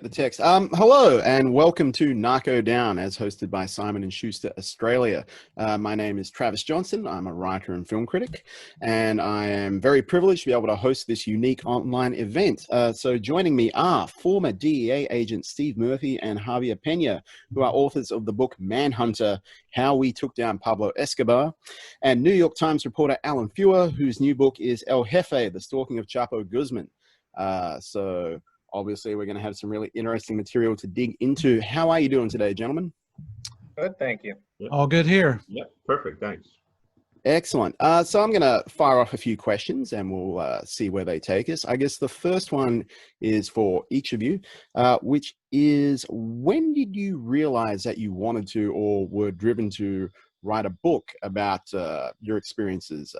The text. Hello and welcome to NARCO DOWN, as hosted by Simon & Schuster Australia. My name is Travis Johnson. I'm a writer and film critic, and I am very privileged to be able to host this unique online event. So joining me are former DEA agent Steve Murphy and Javier Pena, who are authors of the book Manhunter, How We Took Down Pablo Escobar, and New York Times reporter Alan Feuer, whose new book is El Jefe, The Stalking of Chapo Guzman. So obviously, we're going to have some really interesting material to dig into. How are you doing today, gentlemen? Good, thank you. Yep. All good here. Yeah, perfect, thanks. Excellent. So I'm going to fire off a few questions and we'll see where they take us. I guess the first one is for each of you, which is, when did you realize that you wanted to or were driven to write a book about your experiences?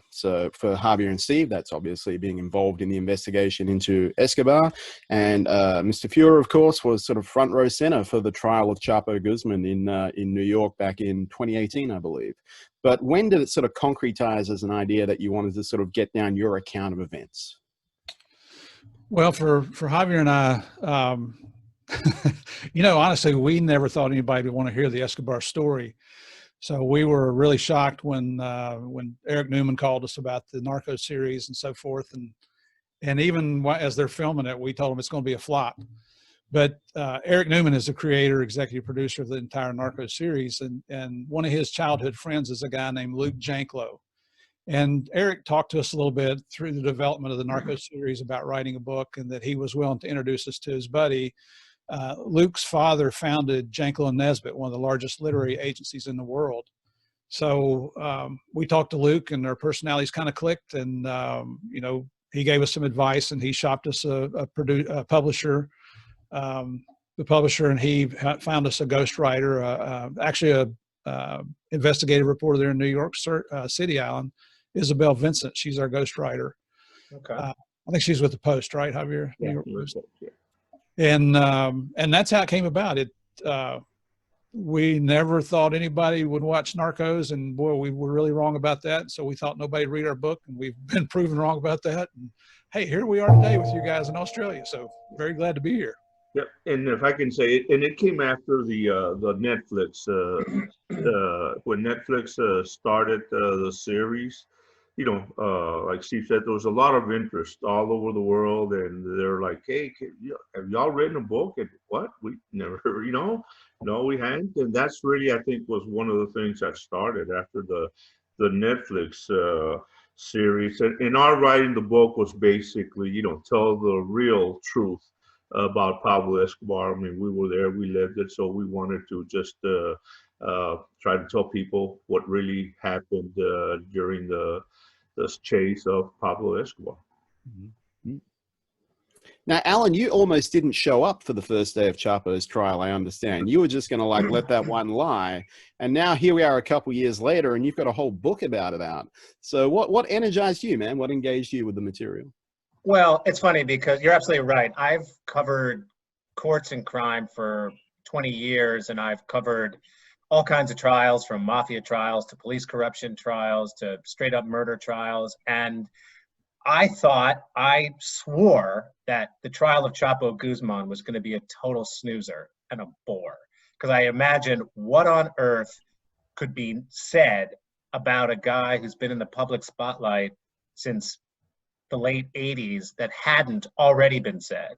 So for Javier and Steve, that's obviously being involved in the investigation into Escobar. And Mr. Feuer, of course, was sort of front row center for the trial of Chapo Guzman in New York back in 2018, I believe. But when did it sort of concretize as an idea that you wanted to sort of get down your account of events? Well, for Javier and I, you know, honestly, we never thought anybody would want to hear the Escobar story. So we were really shocked when Eric Newman called us about the Narcos series and so forth. And even as they're filming it, we told them it's going to be a flop. But Eric Newman is the creator, executive producer of the entire Narcos series. And one of his childhood friends is a guy named Luke Janklow. And Eric talked to us a little bit through the development of the Narcos series about writing a book, and that he was willing to introduce us to his buddy. Luke's father founded Janklow and Nesbitt, one of the largest literary agencies in the world. So we talked to Luke, and our personalities kind of clicked, and you know, he gave us some advice, and he shopped us a publisher, the publisher, and he found us a ghostwriter, actually a investigative reporter there in New York City, Alan, Isabel Vincent. She's our ghostwriter. Okay. I think she's with the Post, right, Javier? Yeah, New York Post. yeah. And that's how it came about. We never thought anybody would watch Narcos, and boy, we were really wrong about that. So we thought nobody would read our book, and we've been proven wrong about that. And hey, here we are today with you guys in Australia. So very glad to be here. Yep, and if I can say it, and it came after the Netflix, when Netflix started the series. You know, like Steve said, there was a lot of interest all over the world, and they're like, "Hey, have y'all written a book?" And what? We never, you know, no, we hadn't. And that's really, I think, was one of the things that started after the Netflix series. And our writing the book was basically, you know, tell the real truth about Pablo Escobar. I mean, we were there, we lived it, so we wanted to just try to tell people what really happened during the chase of Pablo Escobar. Mm-hmm. Now, Alan, you almost didn't show up for the first day of Chapo's trial, I understand. You were just going to like let that one lie. And now here we are a couple years later, and you've got a whole book about it out. So what energized you, man? What engaged you with the material? Well, it's funny because you're absolutely right. I've covered courts and crime for 20 years, and I've covered all kinds of trials, from mafia trials to police corruption trials to straight up murder trials. And I swore that the trial of Chapo Guzman was going to be a total snoozer and a bore, because I imagined what on earth could be said about a guy who's been in the public spotlight since the late 80s that hadn't already been said.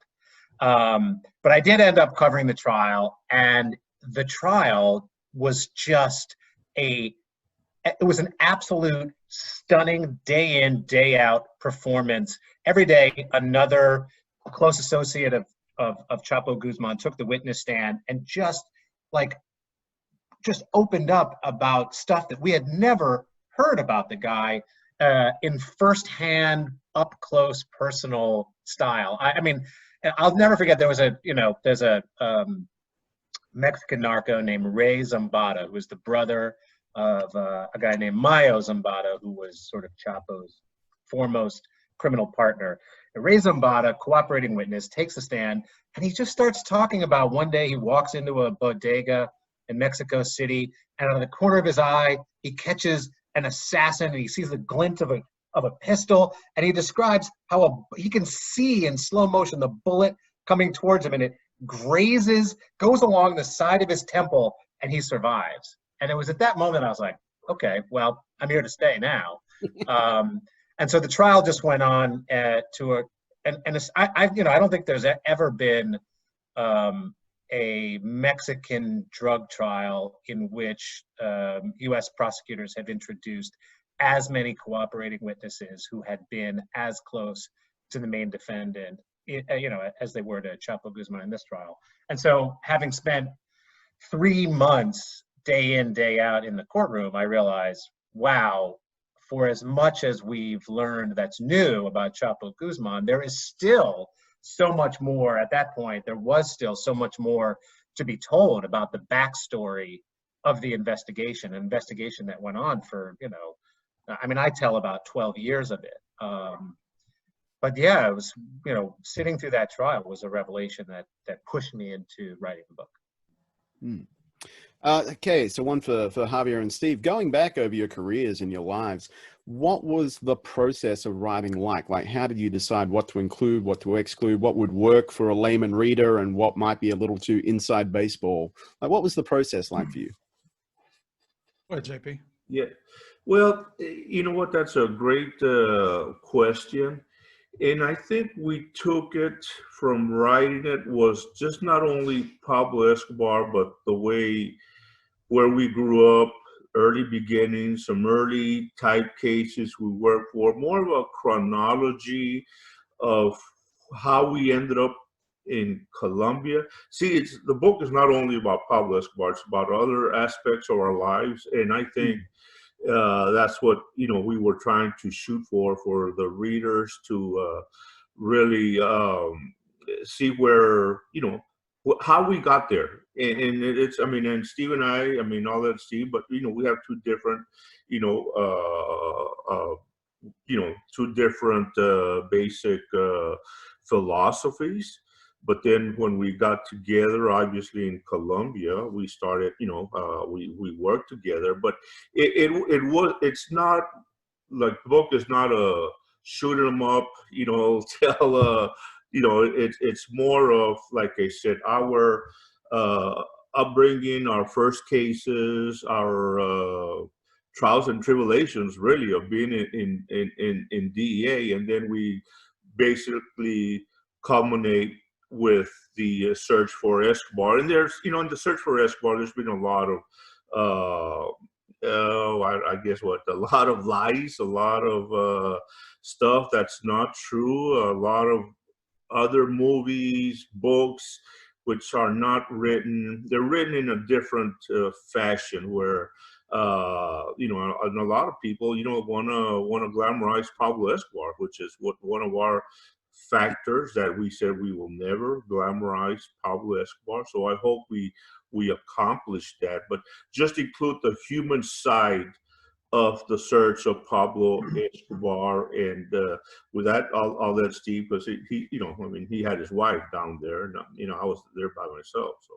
But I did end up covering the trial, and the trial was just it was an absolute stunning day in, day out performance. Every day, another close associate of Chapo Guzman took the witness stand and just opened up about stuff that we had never heard about the guy in firsthand, up close, personal style. I mean, I'll never forget, there's a Mexican narco named Ray Zambada, who was the brother of a guy named Mayo Zambada, who was sort of Chapo's foremost criminal partner. And Ray Zambada, cooperating witness, takes the stand, and he just starts talking about one day he walks into a bodega in Mexico City, and out of the corner of his eye, he catches an assassin, and he sees the glint of a pistol, and he describes how he can see in slow motion the bullet coming towards him, and it grazes, goes along the side of his temple, and he survives. And it was at that moment I was like, okay, well, I'm here to stay now. And so the trial just went on I don't think there's ever been a Mexican drug trial in which U.S. prosecutors have introduced as many cooperating witnesses who had been as close to the main defendant, as they were to Chapo Guzman in this trial. And so, having spent 3 months, day in, day out in the courtroom, I realized, wow, for as much as we've learned that's new about Chapo Guzman, there is still so much more. At that point, there was still so much more to be told about the backstory of the investigation, an investigation that went on for, I tell about 12 years of it. But yeah, it was, sitting through that trial was a revelation that pushed me into writing the book. Okay, so one for Javier and Steve. Going back over your careers and your lives, what was the process of writing like? Like, how did you decide what to include, what to exclude, what would work for a layman reader, and what might be a little too inside baseball? Like, what was the process like for you? Go ahead, JP. Yeah, well, you know what? That's a great question. And I think we took it from writing it was just not only Pablo Escobar, but the way where we grew up, early beginnings, some early type cases we worked for, more of a chronology of how we ended up in Colombia. See, the book is not only about Pablo Escobar, it's about other aspects of our lives. And I think that's what, we were trying to shoot for the readers to really see where, how we got there. And it's, and Steve and I all that Steve, but, we have two different, two different basic philosophies. But then when we got together, obviously in Colombia, we started, we worked together. But it's not like the book is not a shoot 'em up, tell, it's more of, like I said, our upbringing, our first cases, our trials and tribulations, really, of being in DEA, and then we basically culminate with the search for Escobar. And there's, in the search for Escobar, there's been a lot of, a lot of lies, a lot of stuff that's not true, a lot of other movies, books, which are not written. They're written in a different fashion where, and a lot of people, want to glamorize Pablo Escobar, which is one of our factors that we said we will never glamorize Pablo Escobar. So I hope we accomplish that, but just include the human side of the search of Pablo Escobar. And with that, I'll let Steve, because he he had his wife down there, and I was there by myself. So.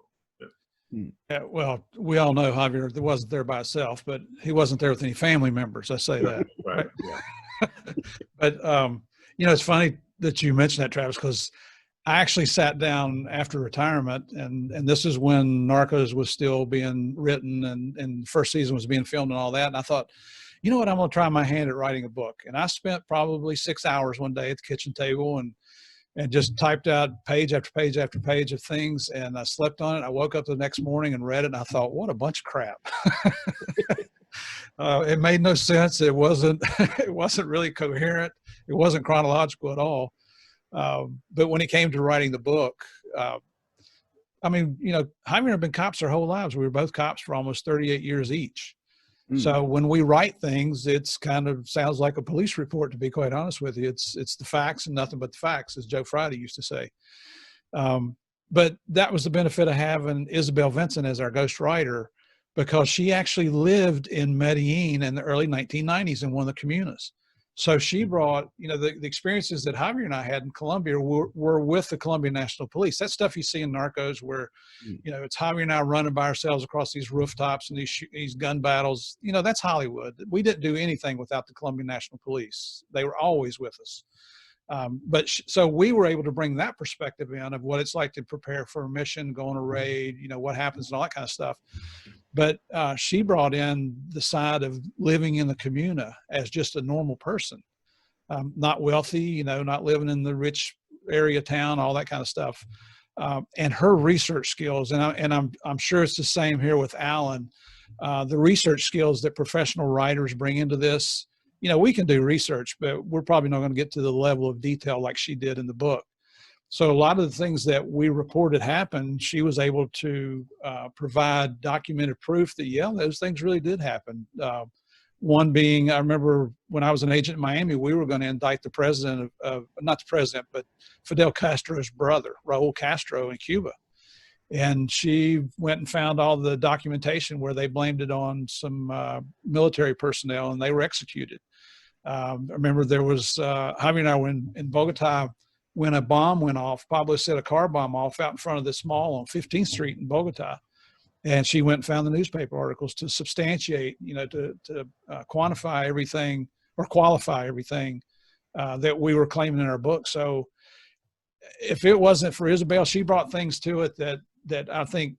Yeah, well, we all know Javier wasn't there by himself, but he wasn't there with any family members. I say that. Right. Yeah. But it's funny that you mentioned that, Travis, because I actually sat down after retirement, and this is when Narcos was still being written and the first season was being filmed and all that. And I thought, you know what, I'm going to try my hand at writing a book. And I spent probably 6 hours one day at the kitchen table and just typed out page after page after page of things. And I slept on it. I woke up the next morning and read it. And I thought, what a bunch of crap. It made no sense. It wasn't really coherent. It wasn't chronological at all. But when it came to writing the book, Javier and I have been cops our whole lives. We were both cops for almost 38 years each. So when we write things, it's kind of sounds like a police report, to be quite honest with you. It's the facts and nothing but the facts, as Joe Friday used to say. But that was the benefit of having Isabel Vincent as our ghostwriter, because she actually lived in Medellin in the early 1990s in one of the comunas. So she brought, the experiences that Javier and I had in Colombia were with the Colombian National Police. That stuff you see in Narcos where, it's Javier and I running by ourselves across these rooftops and these gun battles. That's Hollywood. We didn't do anything without the Colombian National Police. They were always with us. So we were able to bring that perspective in of what it's like to prepare for a mission, go on a raid, what happens and all that kind of stuff. But she brought in the side of living in the communa as just a normal person, not wealthy, not living in the rich area town, all that kind of stuff. And her research skills, and I'm sure it's the same here with Alan, the research skills that professional writers bring into this. We can do research, but we're probably not going to get to the level of detail like she did in the book. So a lot of the things that we reported happened, she was able to provide documented proof that, yeah, those things really did happen. One being, I remember when I was an agent in Miami, we were going to indict the president of not the president, but Fidel Castro's brother, Raul Castro in Cuba. And she went and found all the documentation where they blamed it on some military personnel, and they were executed. I remember there was, Javier and I were in Bogota when a bomb went off. Pablo set a car bomb off out in front of this mall on 15th Street in Bogota. And she went and found the newspaper articles to substantiate, to quantify everything or qualify everything that we were claiming in our book. So if it wasn't for Isabel, she brought things to it that I think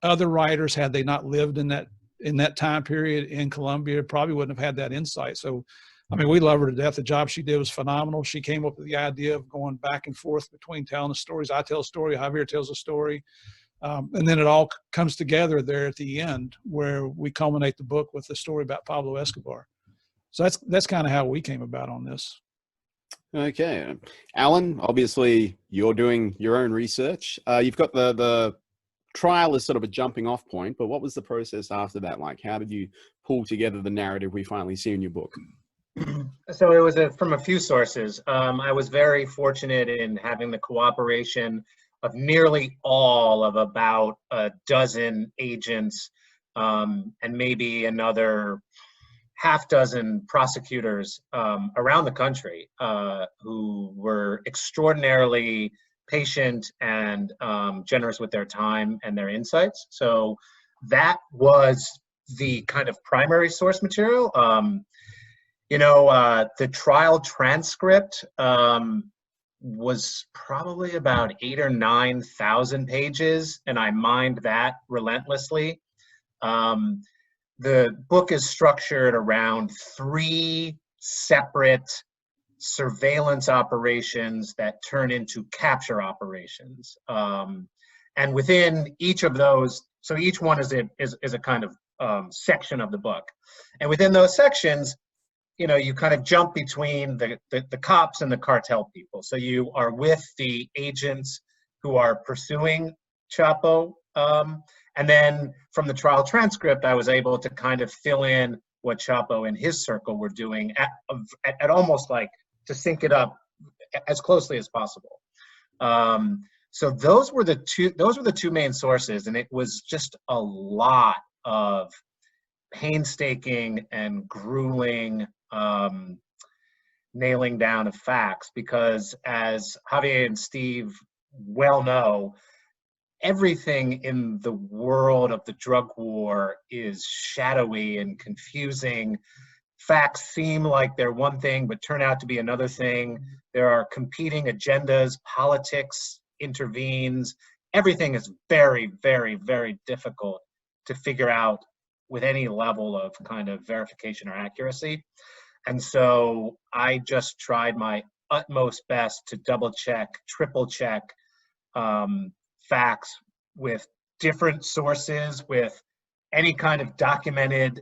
other writers, had they not lived in that time period in Colombia, probably wouldn't have had that insight. So, I mean, we love her to death. The job she did was phenomenal. She came up with the idea of going back and forth between telling the stories. I tell a story, Javier tells a story. And then it all comes together there at the end where we culminate the book with the story about Pablo Escobar. So that's kind of how we came about on this. Okay. Alan, obviously you're doing your own research. You've got the trial as sort of a jumping off point, but what was the process after that like? How did you pull together the narrative we finally see in your book? So it was from a few sources. I was very fortunate in having the cooperation of nearly all of about a dozen agents and maybe another half dozen prosecutors around the country who were extraordinarily patient and generous with their time and their insights. So that was the kind of primary source material. The trial transcript was probably about 8,000 or 9,000 pages, and I mined that relentlessly. The book is structured around 3 separate surveillance operations that turn into capture operations. And within each of those, so each one is a kind of section of the book. And within those sections, you kind of jump between the cops and the cartel people. So you are with the agents who are pursuing Chapo. And then from the trial transcript, I was able to kind of fill in what Chapo and his circle were doing at almost like to sync it up as closely as possible. So those were the two main sources, and it was just a lot of painstaking and grueling nailing down of facts, because as Javier and Steve well know, everything in the world of the drug war is shadowy and confusing. Facts seem like they're one thing but turn out to be another thing. There are competing agendas, politics intervenes. Everything is very, very, very difficult to figure out with any level of kind of verification or accuracy. And so I just tried my utmost best to double check, triple check facts with different sources, with any kind of documented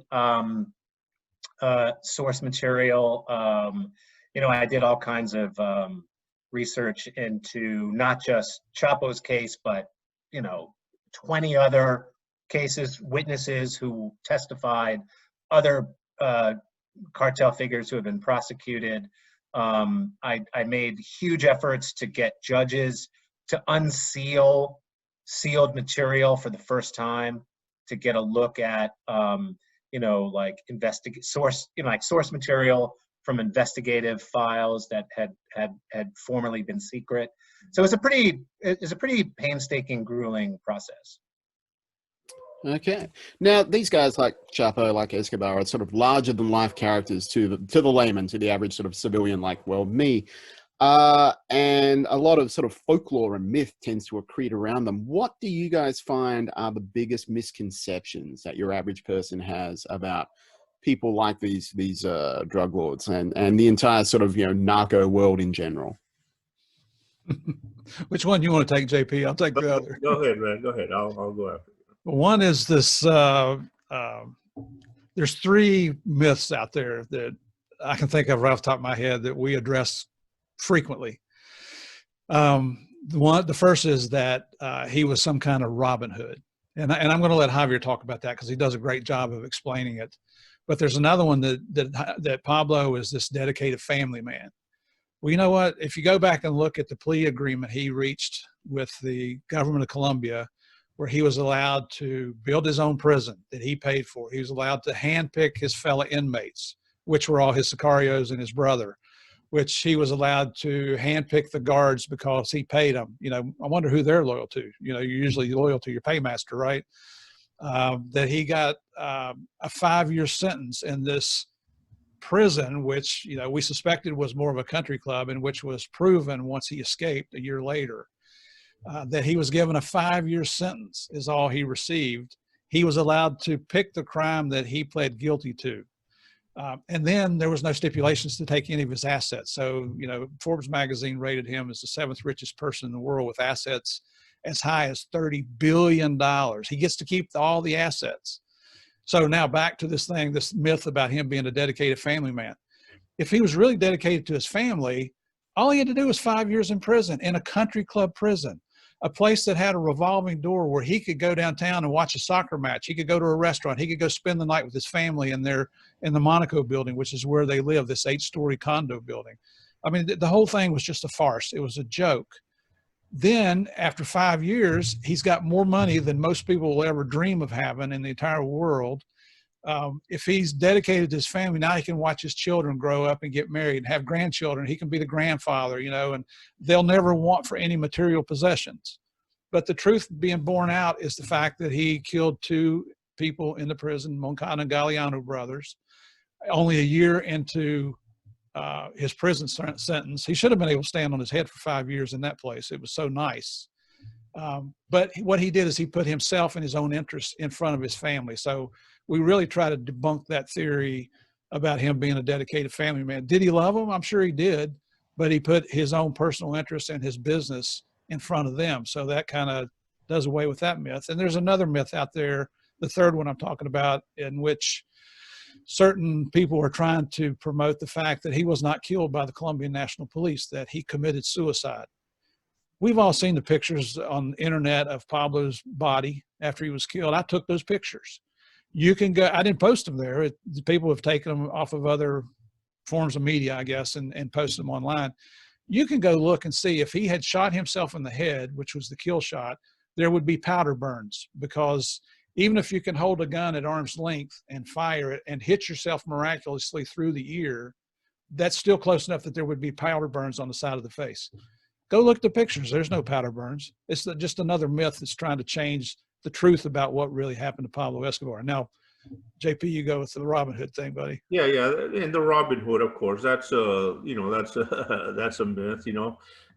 source material. I did all kinds of research into not just Chapo's case, but 20 other cases, witnesses who testified, other cartel figures who have been prosecuted. I made huge efforts to get judges to unseal sealed material for the first time, to get a look at source material from investigative files that had formerly been secret. So it's a pretty painstaking, grueling process. Okay. Now, these guys like Chapo, like Escobar, are sort of larger than life characters to the layman, to the average sort of civilian like, well, me. And a lot of sort of folklore and myth tends to accrete around them. What do you guys find are the biggest misconceptions that your average person has about people like these drug lords and the entire sort of, narco world in general? Which one you want to take, JP? I'll take the other. Go ahead, man. Go ahead. I'll go after you. One is this, there's three myths out there that I can think of right off the top of my head that we address frequently. The first is that he was some kind of Robin Hood. And I'm going to let Javier talk about that because he does a great job of explaining it. But there's another one that Pablo is this dedicated family man. Well, you know what? If you go back and look at the plea agreement he reached with the government of Colombia, where he was allowed to build his own prison that he paid for. He was allowed to handpick his fellow inmates, which were all his sicarios and his brother, which he was allowed to handpick the guards because he paid them. I wonder who they're loyal to. You're usually loyal to your paymaster, right? That he got a 5-year sentence in this prison, which, we suspected was more of a country club, and which was proven once he escaped a year later. That he was given a 5-year sentence is all he received. He was allowed to pick the crime that he pled guilty to. And then there was no stipulations to take any of his assets. So, Forbes magazine rated him as the 7th richest person in the world with assets as high as $30 billion. He gets to keep all the assets. So now back to this myth about him being a dedicated family man. If he was really dedicated to his family, all he had to do was 5 years in prison, in a country club prison, a place that had a revolving door where he could go downtown and watch a soccer match. He could go to a restaurant. He could go spend the night with his family in the Monaco building, which is where they live, this 8-story condo building. I mean, the whole thing was just a farce. It was a joke. Then after 5 years, he's got more money than most people will ever dream of having in the entire world. If he's dedicated to his family, now he can watch his children grow up and get married and have grandchildren. He can be the grandfather, and they'll never want for any material possessions. But the truth being borne out is the fact that he killed 2 people in the prison, Moncada and Galeano brothers, only a year into his prison sentence. He should have been able to stand on his head for 5 years in that place. It was so nice. But what he did is he put himself and his own interests in front of his family. So we really try to debunk that theory about him being a dedicated family man. Did he love them? I'm sure he did, but he put his own personal interests and his business in front of them. So that kind of does away with that myth. And there's another myth out there, the third one I'm talking about, in which certain people are trying to promote the fact that he was not killed by the Colombian National Police, that he committed suicide. We've all seen the pictures on the internet of Pablo's body after he was killed. I took those pictures. You can go, I didn't post them there. People have taken them off of other forms of media, I guess, and posted them online. You can go look and see if he had shot himself in the head, which was the kill shot, there would be powder burns, because even if you can hold a gun at arm's length and fire it and hit yourself miraculously through the ear, that's still close enough that there would be powder burns on the side of the face. Go look at the pictures. There's no powder burns. It's just another myth that's trying to change the truth about what really happened to Pablo Escobar. Now, JP, you go with the Robin Hood thing, buddy. Yeah, and the Robin Hood, of course, that's a that's a myth.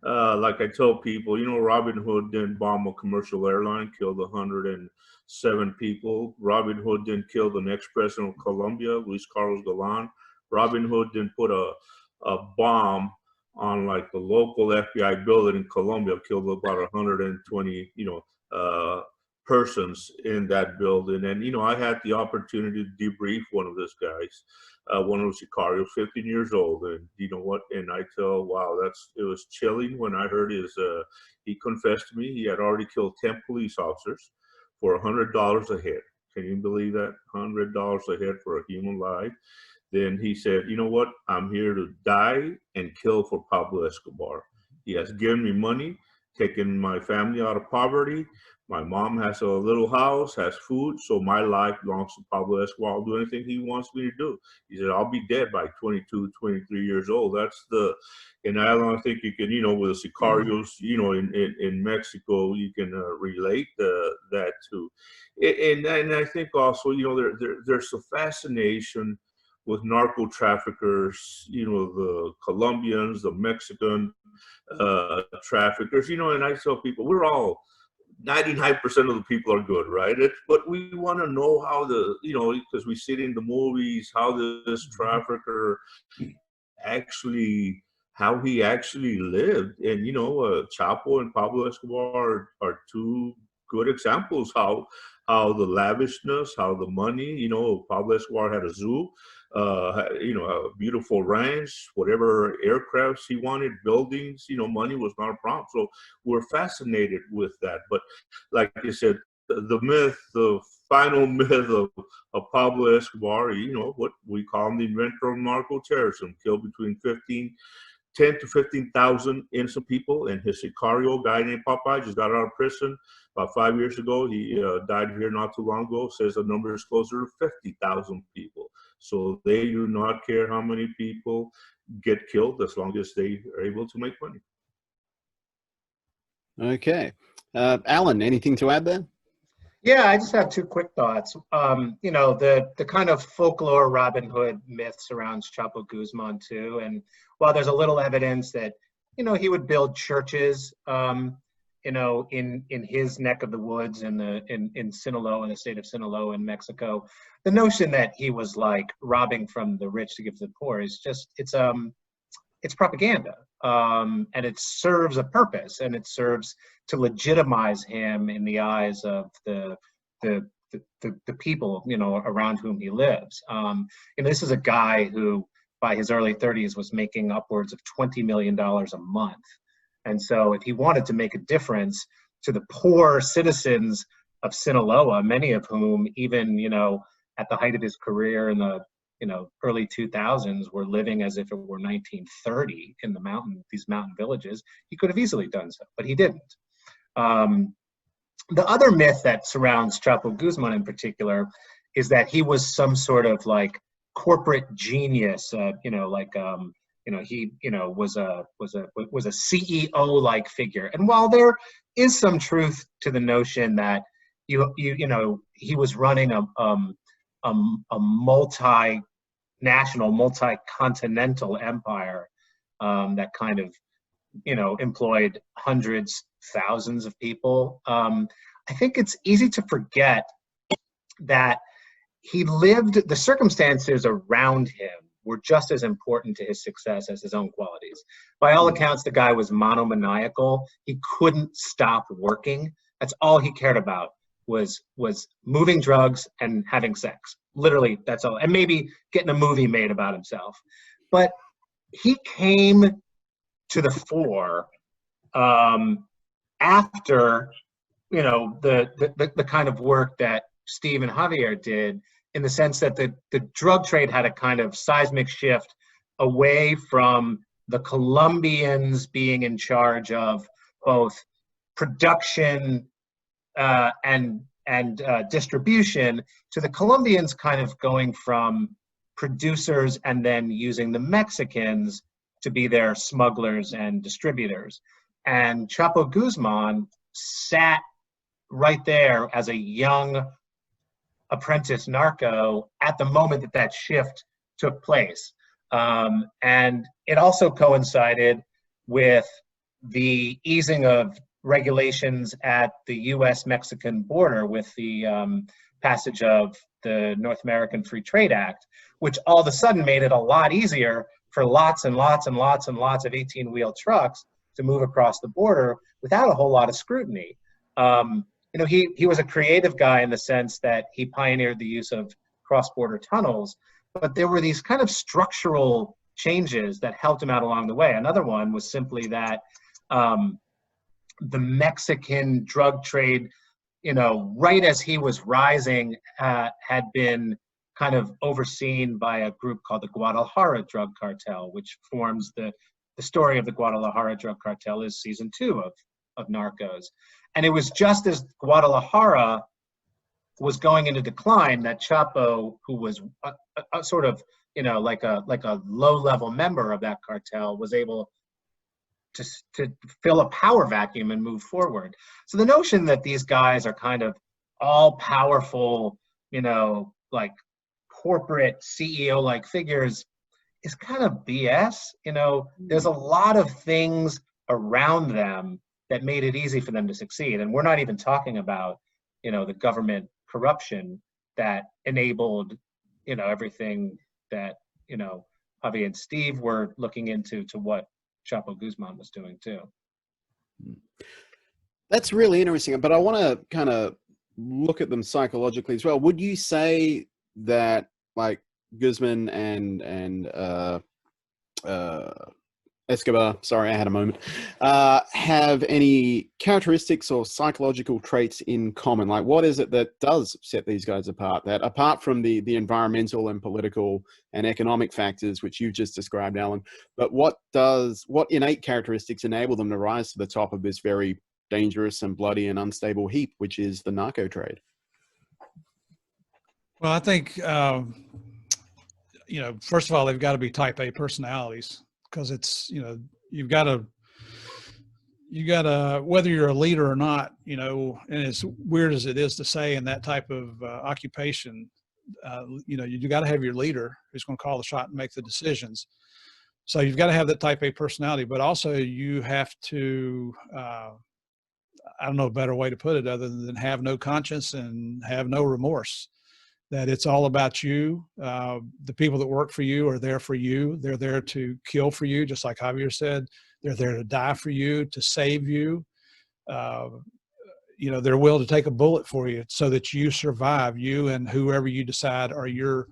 Like I tell people, Robin Hood didn't bomb a commercial airline, killed 107 people. Robin Hood didn't kill the next president of Colombia, Luis Carlos Galán. Robin Hood didn't put a bomb on like the local FBI building in Colombia, killed about 120, persons in that building. And, I had the opportunity to debrief one of those guys, one of the sicarios, 15 years old. And you know what? And I tell, wow, it was chilling when I heard he confessed to me he had already killed 10 police officers for $100 a head. Can you believe that? $100 a head for a human life. Then he said, you know what? I'm here to die and kill for Pablo Escobar. He has given me money, taken my family out of poverty. My mom has a little house, has food, so my life belongs to Pablo Escobar. I'll do anything he wants me to do. He said, I'll be dead by 22, 23 years old. And I don't think you can, with the sicarios, in Mexico, you can relate that to. And I think also, there's a fascination with narco traffickers, you know, the Colombians, the Mexican traffickers, you know, and I tell people, we're all 99% of the people are good, right? But we want to know how you know, because we see it in the movies, how this trafficker actually, how he actually lived. And, you know, Chapo and Pablo Escobar are two good examples how the lavishness, how the money, you know, Pablo Escobar had a zoo, you know, a beautiful ranch, whatever aircrafts he wanted, buildings, you know, money was not a problem. So we're fascinated with that. But like I said, the myth, the final myth of Pablo Escobar, you know, what we call him the inventor of narco-terrorism, killed between 10 to 15,000 innocent people. And his Sicario, guy named Popeye, just got out of prison about 5 years ago. He died here not too long ago. Says the number is closer to 50,000 people. So they do not care how many people get killed as long as they are able to make money. Okay. Alan, anything to add there? Yeah, I just have two quick thoughts. You know, the kind of folklore Robin Hood myth surrounds Chapo Guzman too. And while there's a little evidence that, you know, he would build churches, you know, in his neck of the woods in Sinaloa, in the state of Sinaloa in Mexico, the notion that he was like robbing from the rich to give to the poor is just, it's propaganda. And it serves a purpose, and it serves to legitimize him in the eyes of the people, you know, around whom he lives. And this is a guy who, by his early 30s, was making upwards of $20 million a month. And so, if he wanted to make a difference to the poor citizens of Sinaloa, many of whom, even, you know, at the height of his career in the, you know, early 2000s, were living as if it were 1930 in these mountain villages, he could have easily done so, but he didn't. The other myth that surrounds Chapo Guzman in particular is that he was some sort of like corporate genius, you know, like, you know, he, you know, was a CEO like figure. And while there is some truth to the notion that you know, he was running a multinational, multi-continental empire that kind of, you know, employed hundreds, thousands of people. I think it's easy to forget that he lived, the circumstances around him were just as important to his success as his own qualities. By all accounts, the guy was monomaniacal. He couldn't stop working. That's all he cared about, was moving drugs and having sex. Literally, that's all. And maybe getting a movie made about himself. But he came to the fore after, you know, the kind of work that Steve and Javier did, in the sense that the drug trade had a kind of seismic shift away from the Colombians being in charge of both production and distribution, to the Colombians kind of going from producers and then using the Mexicans to be their smugglers and distributors. And Chapo Guzman sat right there as a young apprentice narco at the moment that that shift took place. And it also coincided with the easing of regulations at the US-Mexican border with the passage of the North American Free Trade Act, which all of a sudden made it a lot easier for lots and lots and lots and lots of 18-wheel trucks to move across the border without a whole lot of scrutiny. You know, he was a creative guy in the sense that he pioneered the use of cross-border tunnels, but there were these kind of structural changes that helped him out along the way. Another one was simply that the Mexican drug trade, you know, right as he was rising, had been kind of overseen by a group called the Guadalajara Drug Cartel, which forms the story of the Guadalajara Drug Cartel is season 2 of Narcos. And it was just as Guadalajara was going into decline that Chapo, who was a sort of, you know, like a low-level member of that cartel, was able to fill a power vacuum and move forward. So the notion that these guys are kind of all-powerful, you know, like corporate CEO-like figures is kind of BS. You know, there's a lot of things around them that made it easy for them to succeed. And we're not even talking about, you know, the government corruption that enabled, you know, everything that, you know, Javi and Steve were looking into, to what Chapo Guzman was doing too. That's really interesting, but I want to kind of look at them psychologically as well. Would you say that like Guzman and Escobar, sorry, I had a moment, have any characteristics or psychological traits in common? Like, what is it that does set these guys apart? That apart from the environmental and political and economic factors, which you've just described, Alan, but what innate characteristics enable them to rise to the top of this very dangerous and bloody and unstable heap, which is the narco trade? Well, I think, you know, first of all, they've got to be type A personalities, because it's, you know, you got to, whether you're a leader or not, you know, and as weird as it is to say in that type of occupation, you know, you got to have your leader who's going to call the shot and make the decisions. So you've got to have that type A personality, but also you have to, I don't know a better way to put it other than have no conscience and have no remorse. That it's all about you. The people that work for you are there for you. They're there to kill for you, just like Javier said. They're there to die for you, to save you. You know, they're willing to take a bullet for you so that you survive, you and whoever you decide are your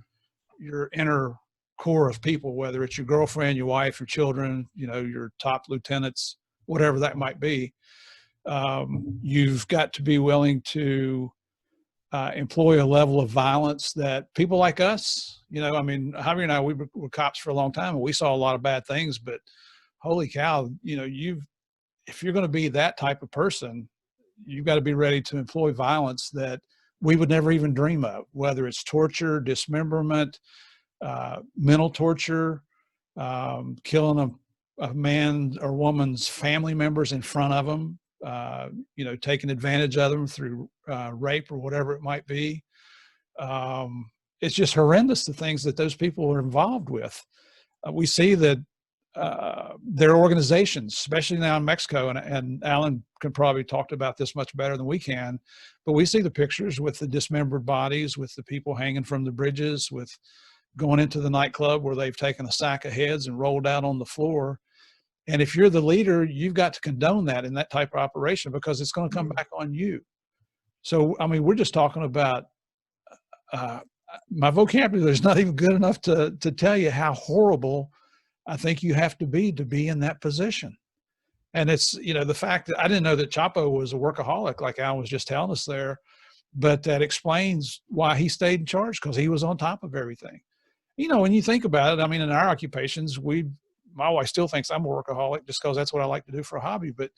inner core of people, whether it's your girlfriend, your wife, your children, you know, your top lieutenants, whatever that might be. You've got to be willing to employ a level of violence that people like us, you know, I mean, Javier and I, we were cops for a long time and we saw a lot of bad things, but holy cow, you know, if you're going to be that type of person, you've got to be ready to employ violence that we would never even dream of, whether it's torture, dismemberment, mental torture, killing a man or woman's family members in front of them, you know, taking advantage of them through rape or whatever it might be. It's just horrendous, the things that those people are involved with. We see that their organizations, especially now in Mexico, and Alan can probably talk about this much better than we can, but we see the pictures with the dismembered bodies, with the people hanging from the bridges, with going into the nightclub where they've taken a sack of heads and rolled out on the floor. And if you're the leader, you've got to condone that in that type of operation, because it's going to come back on you. So, I mean, we're just talking about, my vocabulary is not even good enough to tell you how horrible I think you have to be in that position. And it's, you know, the fact that I didn't know that Chapo was a workaholic, like Al was just telling us there, but that explains why he stayed in charge, because he was on top of everything. You know, when you think about it, I mean, in our occupations, my wife still thinks I'm a workaholic just because that's what I like to do for a hobby. But,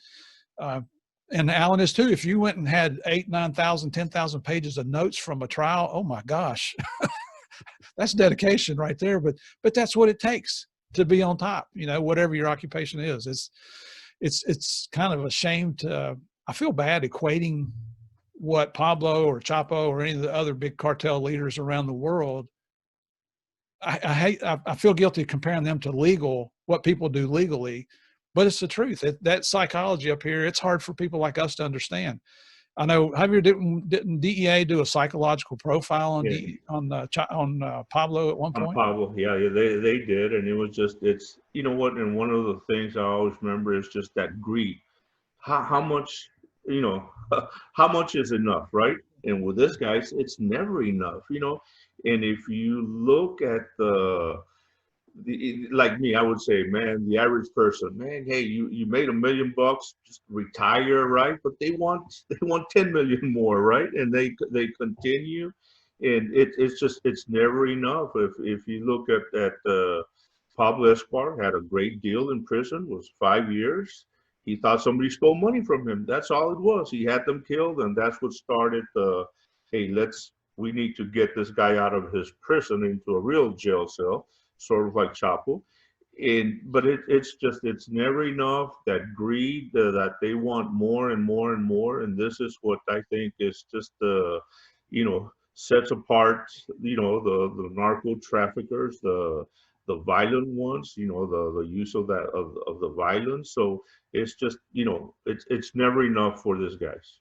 and Alan is too. If you went and had 8,000, 9,000, 10,000 pages of notes from a trial, oh my gosh, that's dedication right there. But that's what it takes to be on top, you know, whatever your occupation is. It's kind of a shame to, I feel bad equating what Pablo or Chapo or any of the other big cartel leaders around the world. I feel guilty comparing them to what people do legally, but it's the truth. That psychology up here, it's hard for people like us to understand. I know, Javier, didn't DEA do a psychological profile on Pablo at one point? On Pablo, yeah, they did, and it was just, it's, you know what, and one of the things I always remember is just that greed. How much, you know, how much is enough, right? And with this guy, it's never enough, you know. And if you look at like me, I would say, man, the average person, man, hey, you made $1 million, just retire, right? But they want 10 million more, right? And they continue, and it's never enough. If you look at Pablo Escobar, had a great deal in prison, was 5 years. He thought somebody stole money from him. That's all it was. He had them killed, and that's what started hey, we need to get this guy out of his prison into a real jail cell, sort of like Chapo. But it's never enough, that greed, that they want more and more and more. And this is what I think is just, you know, sets apart, the narco traffickers, the violent ones, the use of that of the violence. So it's just, it's never enough for these guys.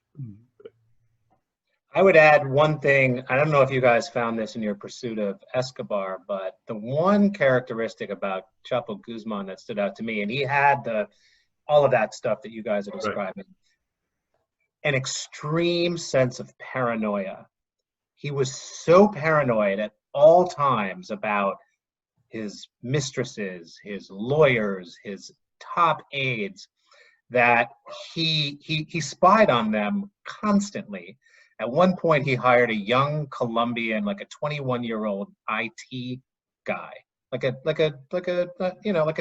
I would add one thing. I don't know if you guys found this in your pursuit of Escobar, but the one characteristic about Chapo Guzman that stood out to me, and he had all of that stuff that you guys are describing, an extreme sense of paranoia. He was so paranoid at all times about his mistresses, his lawyers, his top aides, that he spied on them constantly. At one point, he hired a young Colombian, like a 21-year-old IT guy, like a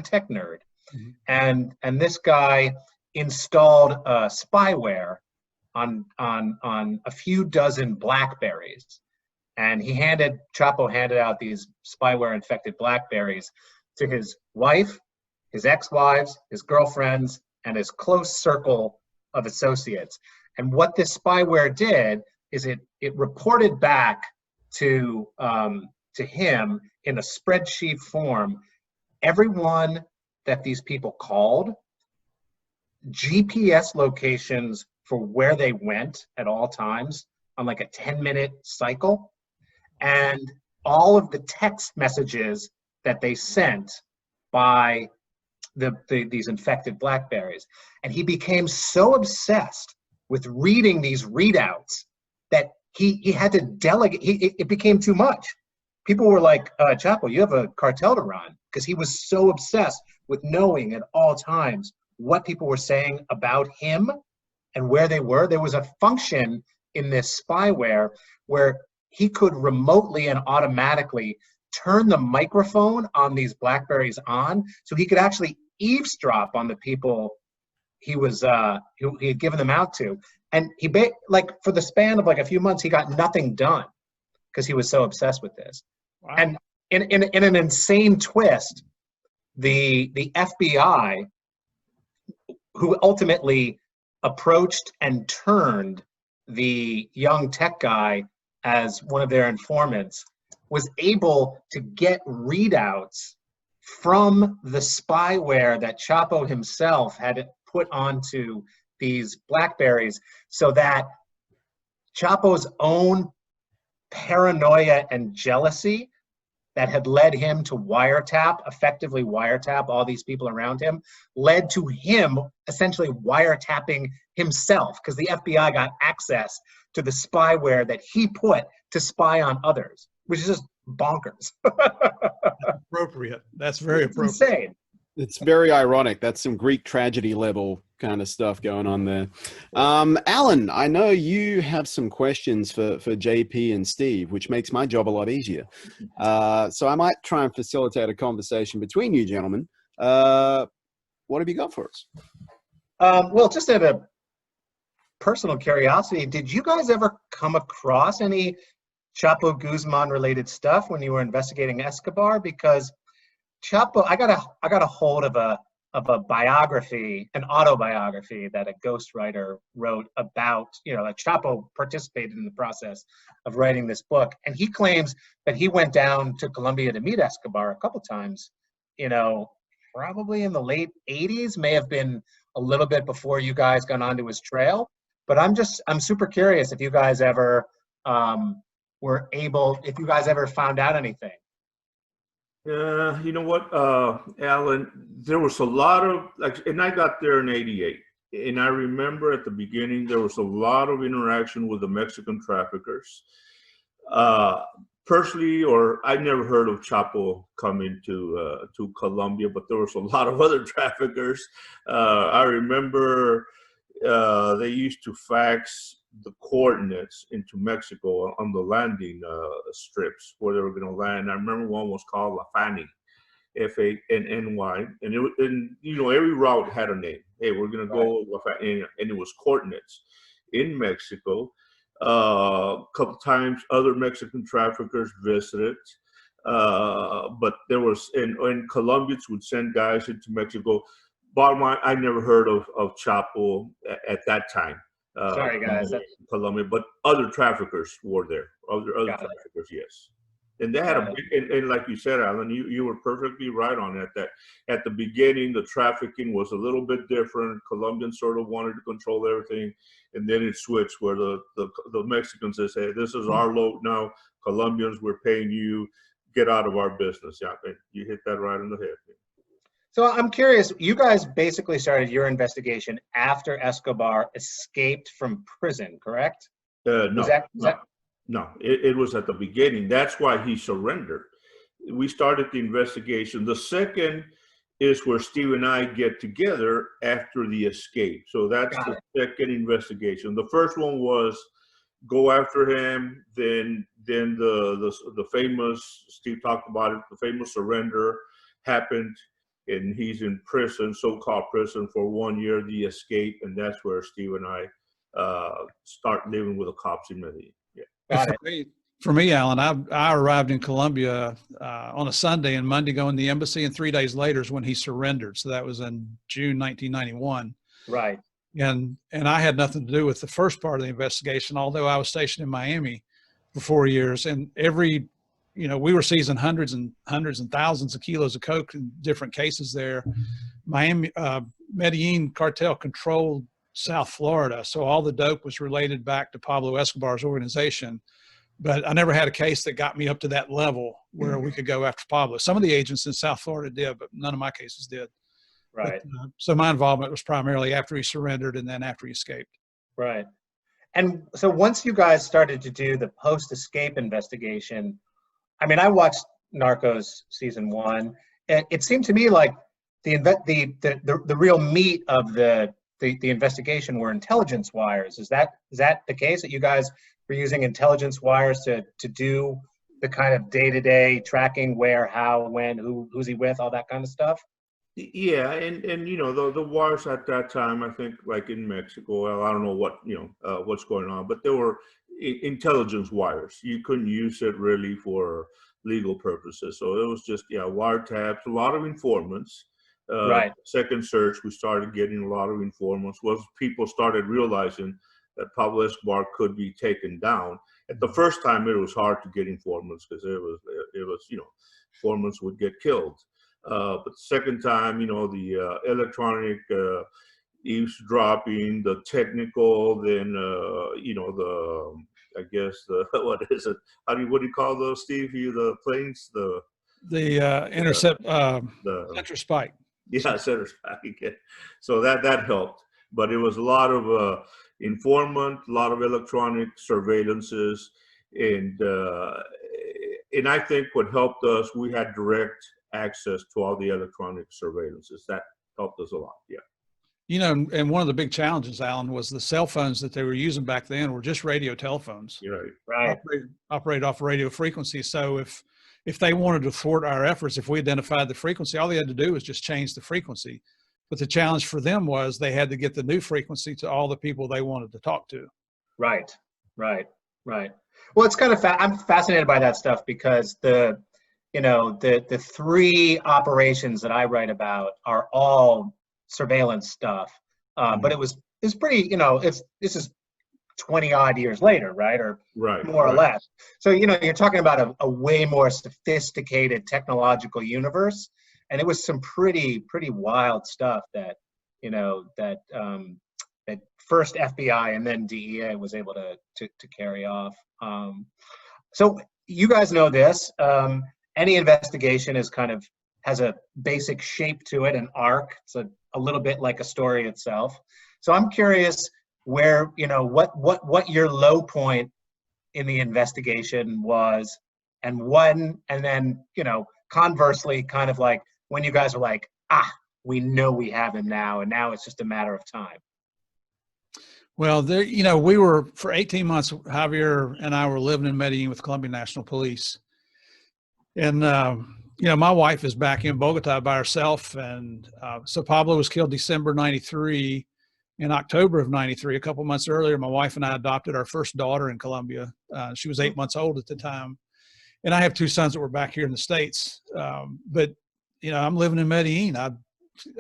tech nerd, and this guy installed spyware on a few dozen BlackBerries, and Chapo handed out these spyware-infected BlackBerries to his wife, his ex-wives, his girlfriends, and his close circle of associates. And what this spyware did is it reported back to him in a spreadsheet form everyone that these people called, GPS locations for where they went at all times on like a 10-minute cycle, and all of the text messages that they sent by these infected BlackBerries. And he became so obsessed with reading these readouts that he had to delegate. It became too much. People were like, Chapo, you have a cartel to run, because he was so obsessed with knowing at all times what people were saying about him and where they were. There was a function in this spyware where he could remotely and automatically turn the microphone on these BlackBerries on, so he could actually eavesdrop on the people he had given them out to. And for the span of like a few months, he got nothing done because he was so obsessed with this. Wow. And in an insane twist, the FBI, who ultimately approached and turned the young tech guy as one of their informants, was able to get readouts from the spyware that Chapo himself had put onto these BlackBerries, so that Chapo's own paranoia and jealousy that had led him to effectively wiretap all these people around him, led to him essentially wiretapping himself, because the FBI got access to the spyware that he put to spy on others, which is just bonkers. Appropriate. That's very appropriate. Insane. It's very ironic. That's some Greek tragedy level kind of stuff going on there. Alan, I know you have some questions for JP and Steve, which makes my job a lot easier. So I might try and facilitate a conversation between you gentlemen. What have you got for us? Well, just out of personal curiosity, did you guys ever come across any Chapo Guzman related stuff when you were investigating Escobar? Because Chapo, I got a hold of a biography, an autobiography that a ghostwriter wrote about, that Chapo participated in the process of writing this book. And he claims that he went down to Colombia to meet Escobar a couple times, probably in the late 80s, may have been a little bit before you guys got onto his trail. But I'm super curious if you guys ever if you guys ever found out anything. You know what, Alan, there was a lot of, and I got there in 88. And I remember at the beginning, there was a lot of interaction with the Mexican traffickers. Personally, I never heard of Chapo coming to Colombia, but there was a lot of other traffickers. I remember they used to fax the coordinates into Mexico on the landing strips where they were going to land. I remember one was called La Fanny, F-A-N-N-Y, and every route had a name. Hey, we're going to go La Fanny, and it was coordinates in Mexico. A couple times other Mexican traffickers visited, but there was, and Colombians would send guys into Mexico. Bottom line, I never heard of Chapo at that time. Sorry, guys. Colombia, but other traffickers were there. Other traffickers, yes. And they had and like you said, Alan, you were perfectly right on that. That at the beginning, the trafficking was a little bit different. Colombians sort of wanted to control everything, and then it switched where the Mexicans said, "Hey, this is our load now. Colombians, we're paying you. Get out of our business." Yeah, you hit that right on the head. So I'm curious. You guys basically started your investigation after Escobar escaped from prison, correct? No, it was at the beginning. That's why he surrendered. We started the investigation. The second is where Steve and I get together after the escape. So that's the second investigation. The first one was go after him. Then the famous, Steve talked about it, the famous surrender happened, and he's in prison, so-called prison, for 1 year, the escape, and that's where Steve and I start living with the cops in Medellin. For me, Alan, I arrived in Colombia on a Sunday, and Monday going to the embassy, and 3 days later is when he surrendered. So that was in June 1991. Right. And I had nothing to do with the first part of the investigation, although I was stationed in Miami for 4 years. And we were seizing hundreds and thousands of kilos of coke in different cases there. Medellin cartel controlled South Florida, so all the dope was related back to Pablo Escobar's organization. But I never had a case that got me up to that level where we could go after Pablo. Some of the agents in South Florida did, but none of my cases did. Right. But, so my involvement was primarily after he surrendered and then after he escaped. Right. And so once you guys started to do the post-escape investigation, I mean, I watched Narcos season 1. And it seemed to me like the real meat of the investigation were intelligence wires. Is that the case, that you guys were using intelligence wires to do the kind of day-to-day tracking, where, how, when, who's he with, all that kind of stuff? Yeah, and the wires at that time, I think, like in Mexico, well, I don't know what what's going on, but there were intelligence wires. You couldn't use it really for legal purposes, so it was just wiretaps, a lot of informants. Right. Second search, we started getting a lot of informants. Once people started realizing that Pablo Escobar could be taken down. At the first time, it was hard to get informants because it was informants would get killed. But the second time, the electronic eavesdropping, the technical, then what is it? What do you call those, Steve? The planes, the intercept, the center spike. Yeah, center spike. So that helped, but it was a lot of informant, a lot of electronic surveillances, and I think what helped us, we had direct access to all the electronic surveillances. That helped us a lot. Yeah. And one of the big challenges, Alan, was the cell phones that they were using back then were just radio telephones. Right. Operated off radio frequency. So if they wanted to thwart our efforts, if we identified the frequency, all they had to do was just change the frequency. But the challenge for them was they had to get the new frequency to all the people they wanted to talk to. Right. Well, it's kind of I'm fascinated by that stuff because the three operations that I write about are all surveillance stuff. But it's pretty, this is 20 odd years later, right? Or more or less. So, you're talking about a way more sophisticated technological universe. And it was some pretty wild stuff that first FBI and then DEA was able to carry off. So you guys know this. Any investigation has a basic shape to it, an arc. It's a little bit like a story itself. So I'm curious where, what your low point in the investigation was, and when, and then, conversely, kind of like when you guys are like, we know we have him now, and now it's just a matter of time. Well, we were, for 18 months, Javier and I were living in Medellin with Colombian National Police. And, my wife is back in Bogota by herself. And so Pablo was killed December 93. In October of 93, a couple months earlier, my wife and I adopted our first daughter in Colombia. She was 8 months old at the time. And I have two sons that were back here in the States. But, I'm living in Medellin.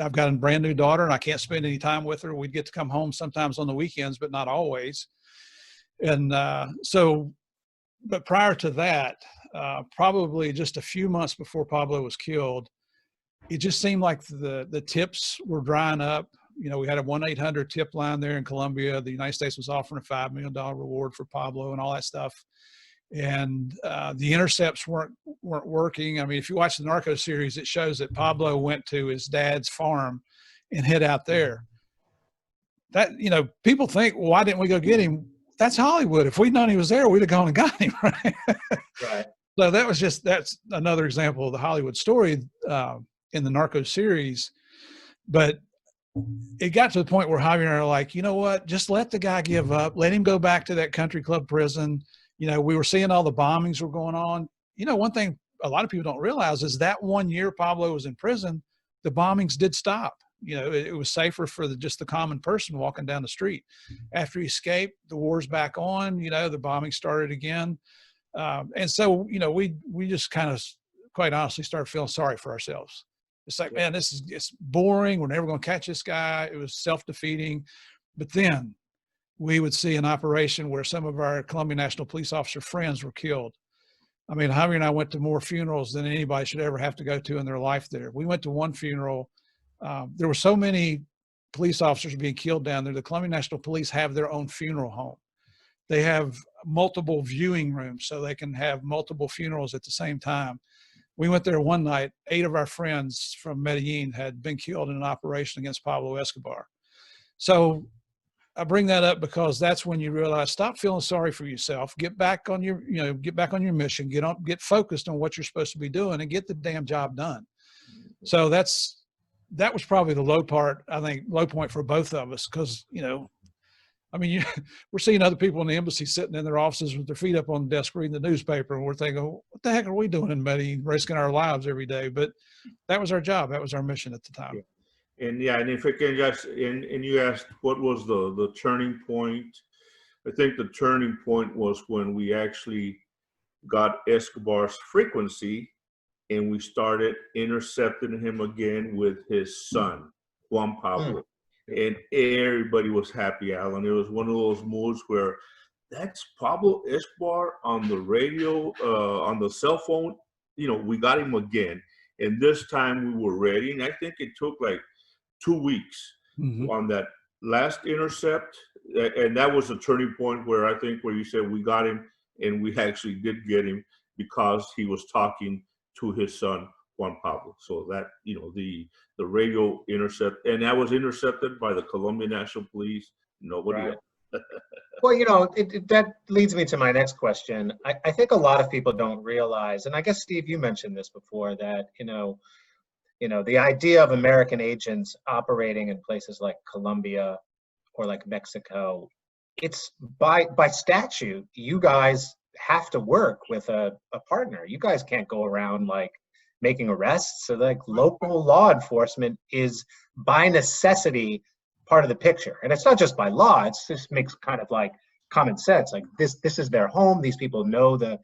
I've got a brand new daughter and I can't spend any time with her. We'd get to come home sometimes on the weekends, but not always. And but prior to that, probably just a few months before Pablo was killed, it just seemed like the tips were drying up. You know, we had a 1-800 tip line there in Colombia. The United States was offering a $5 million reward for Pablo and all that stuff. And the intercepts weren't working. I mean, if you watch the Narcos series, it shows that Pablo went to his dad's farm and hid out there. That, you know, people think, well, why didn't we go get him? That's Hollywood. If we'd known he was there, we'd have gone and got him, right? Right. So that's another example of the Hollywood story in the Narcos series. But it got to the point where Javier and I are like, you know what, just let the guy give up. Let him go back to that country club prison. You know, we were seeing all the bombings were going on. You know, one thing a lot of people don't realize is that 1 year Pablo was in prison, the bombings did stop. You know, it was safer for just the common person walking down the street. After he escaped, the war's back on, you know, the bombing started again. And so, you know, we just kind of, quite honestly, started feeling sorry for ourselves. It's like, man, it's boring. We're never going to catch this guy. It was self-defeating. But then we would see an operation where some of our Colombian National Police officer friends were killed. I mean, Javier and I went to more funerals than anybody should ever have to go to in their life there. We went to one funeral. There were so many police officers being killed down there. The Colombian National Police have their own funeral home. They have multiple viewing rooms so they can have multiple funerals at the same time. We went there one night. 8 of our friends from Medellin had been killed in an operation against Pablo Escobar. So I bring that up because that's when you realize, stop feeling sorry for yourself, get back on your, you know, get back on your mission, get focused on what you're supposed to be doing and get the damn job done. So that was probably the low point for both of us. Cause you know, I mean, we're seeing other people in the embassy sitting in their offices with their feet up on the desk reading the newspaper, and we're thinking, what the heck are we doing in Medellin, risking our lives every day? But that was our job. That was our mission at the time. Yeah. And yeah, and if I can just, and you asked what was the turning point. I think the turning point was when we actually got Escobar's frequency and we started intercepting him again with his son, Juan Pablo. And everybody was happy, Alan. It was one of those moods where that's Pablo Escobar on the radio, on the cell phone. You know, we got him again. And this time we were ready. And I think it took like 2 weeks on that last intercept. And that was a turning point where I think where you said we got him, and we actually did get him because he was talking to his son, Juan Pablo. So that, you know, the radio intercept, and that was intercepted by the Colombian National Police, nobody else. Well, you know, that leads me to my next question. I think a lot of people don't realize, and I guess, Steve, you mentioned this before, that, you know, the idea of American agents operating in places like Colombia or like Mexico, it's by statute, you guys have to work with a partner. You guys can't go around like making arrests. So like local law enforcement is by necessity part of the picture. And it's not just by law, it's just makes kind of like common sense. Like this is their home. These people know the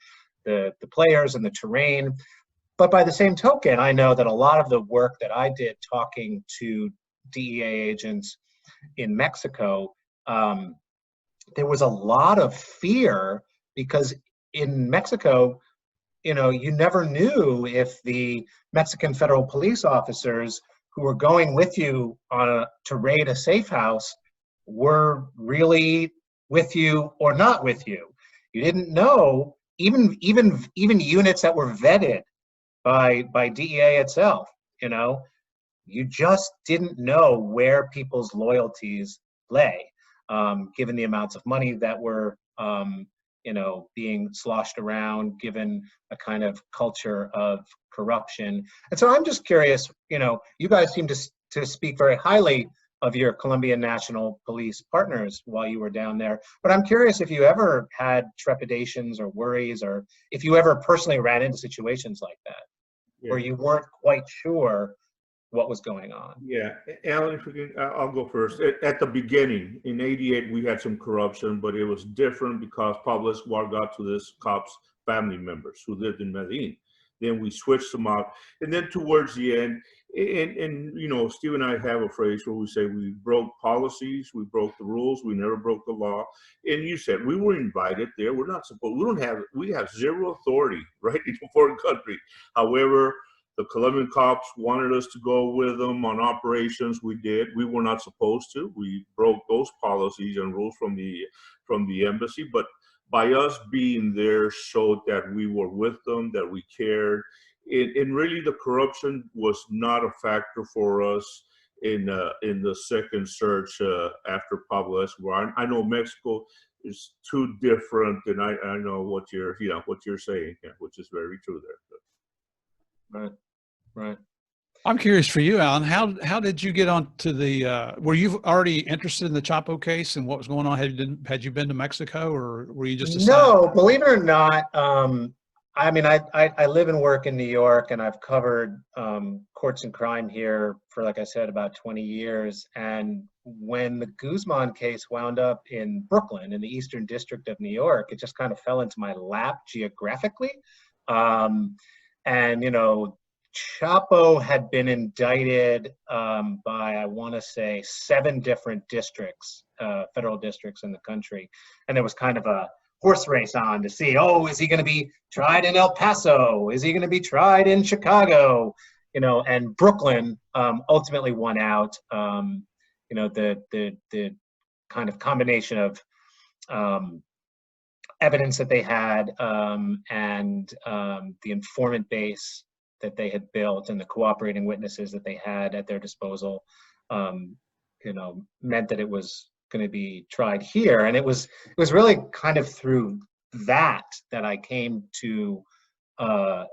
players and the terrain. But by the same token, I know that a lot of the work that I did talking to DEA agents in Mexico, there was a lot of fear because in Mexico, you know, you never knew if the Mexican federal police officers who were going with you to raid a safe house were really with you or not with you. You didn't know, even units that were vetted by DEA itself, you know, you just didn't know where people's loyalties lay, given the amounts of money that were, you know, being sloshed around, given a kind of culture of corruption. And so I'm just curious, you know, you guys seem to speak very highly of your Colombian National Police partners while you were down there. But I'm curious if you ever had trepidations or worries, or if you ever personally ran into situations like that, where you weren't quite sure what was going on. Yeah, Alan, if we can, I'll go first. At the beginning, in '88, we had some corruption, but it was different because Pablo Escobar got to this cop's family members who lived in Medellin. then we switched them out. And then towards the end, and you know, Steve and I have a phrase where we say we broke policies, we broke the rules, we never broke the law. And you said we were invited there. We're not supposed. We have zero authority, right, in a foreign country. However, the Colombian cops wanted us to go with them on operations. We did. We were not supposed to. We broke those policies and rules from the embassy. But by us being there showed that we were with them, that we cared. And really the corruption was not a factor for us in the second search after Pablo Escobar. I know Mexico is too different, and I know what you're saying, which is very true there. Right. I'm curious for you, Alan. How did you get onto the? Were you already interested in the Chapo case and what was going on? Had you been to Mexico, or were you just No, believe it or not. I mean, I live and work in New York, and I've covered courts and crime here for, like I said, about 20 years. And when the Guzman case wound up in Brooklyn, in the Eastern District of New York, it just kind of fell into my lap geographically. And, you know, Chapo had been indicted by, I want to say, 7 different districts, federal districts in the country. And there was kind of a horse race on to see, oh, is he going to be tried in El Paso? Is he going to be tried in Chicago? You know, and Brooklyn ultimately won out. You know, the kind of combination of evidence that they had and the informant base that they had built and the cooperating witnesses that they had at their disposal, you know, meant that it was going to be tried here. And it was really kind of through that I came to Chapo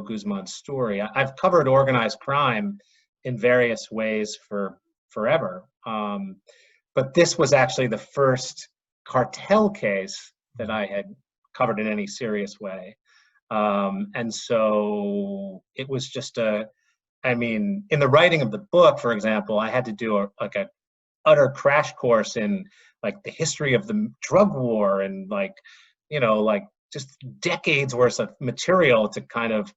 Guzman's story. I've covered organized crime in various ways for forever, but this was actually the first cartel case that I had covered in any serious way. And so it was just I mean, in the writing of the book, for example, I had to do a utter crash course in like the history of the drug war and like, you know, like just decades worth of material to kind of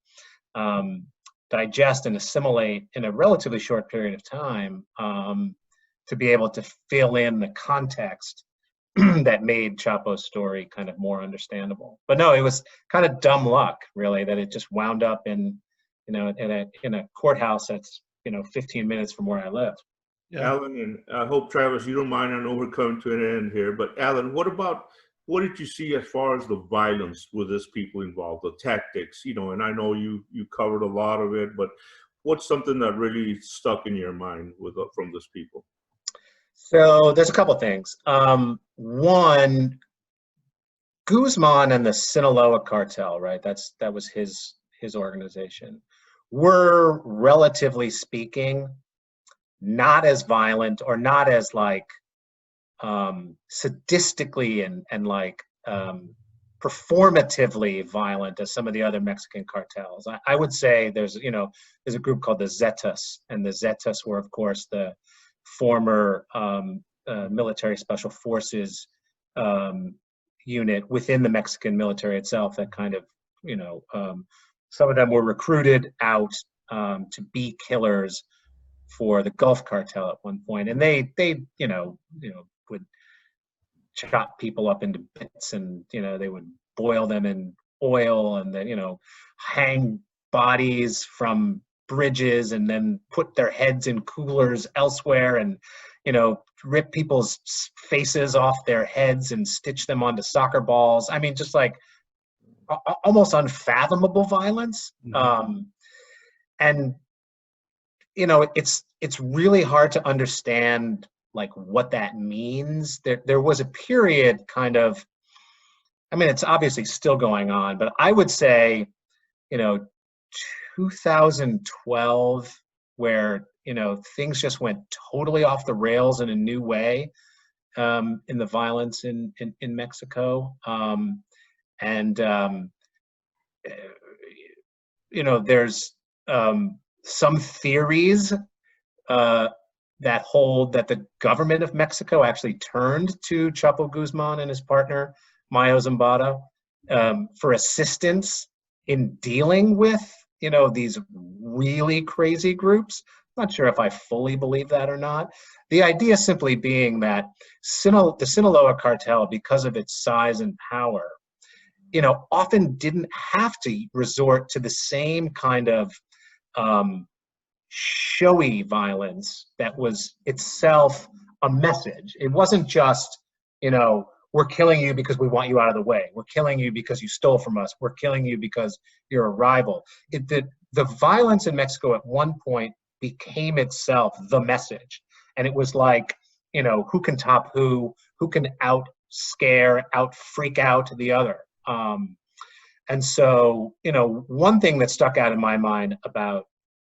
digest and assimilate in a relatively short period of time to be able to fill in the context that made Chapo's story kind of more understandable. But no, it was kind of dumb luck, really, that it just wound up in, you know, in a courthouse that's, you know, 15 minutes from where I live. Yeah. Alan, and I hope, Travis, you don't mind. I know we're coming to an end here, but Alan, what did you see as far as the violence with these people involved, the tactics, you know, and I know you covered a lot of it, but what's something that really stuck in your mind from these people? So there's a couple things. One, Guzman and the Sinaloa cartel, right? That was his organization, were, relatively speaking, not as violent or not as like sadistically and like performatively violent as some of the other Mexican cartels. I would say there's a group called the Zetas, and the Zetas were, of course, the former military special forces unit within the Mexican military itself that kind of, you know, some of them were recruited out to be killers for the Gulf cartel at one point, and they you know would chop people up into bits, and you know they would boil them in oil, and then, you know, hang bodies from bridges, and then put their heads in coolers elsewhere, and, you know, rip people's faces off their heads and stitch them onto soccer balls. I mean, just like almost unfathomable violence. Mm-hmm. And, you know, it's really hard to understand like what that means. There was a period kind of, I mean, it's obviously still going on, but I would say, you know, 2012, where, you know, things just went totally off the rails in a new way in the violence in Mexico. You know, there's some theories that hold that the government of Mexico actually turned to Chapo Guzman and his partner, Mayo Zambada, for assistance in dealing with, you know, these really crazy groups. Not sure if I fully believe that or not. The idea simply being that the Sinaloa cartel, because of its size and power, you know, often didn't have to resort to the same kind of showy violence that was itself a message. It wasn't just, you know, we're killing you because we want you out of the way. We're killing you because you stole from us. We're killing you because you're a rival. The violence in Mexico at one point became itself the message. And it was like, you know, who can top who can out freak out the other. And so, you know, one thing that stuck out in my mind about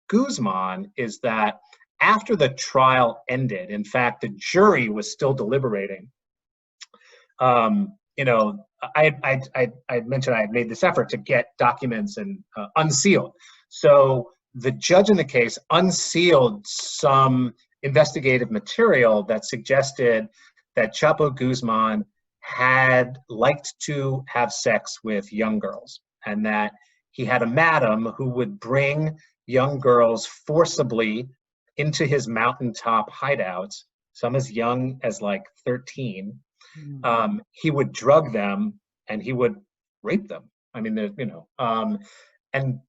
Guzman is that after the trial ended, in fact, the jury was still deliberating. You know, I mentioned I had made this effort to get documents and unsealed. So the judge in the case unsealed some investigative material that suggested that Chapo Guzman had liked to have sex with young girls, and that he had a madam who would bring young girls forcibly into his mountaintop hideouts, some as young as like 13. He would drug them and he would rape them. I mean, you know, and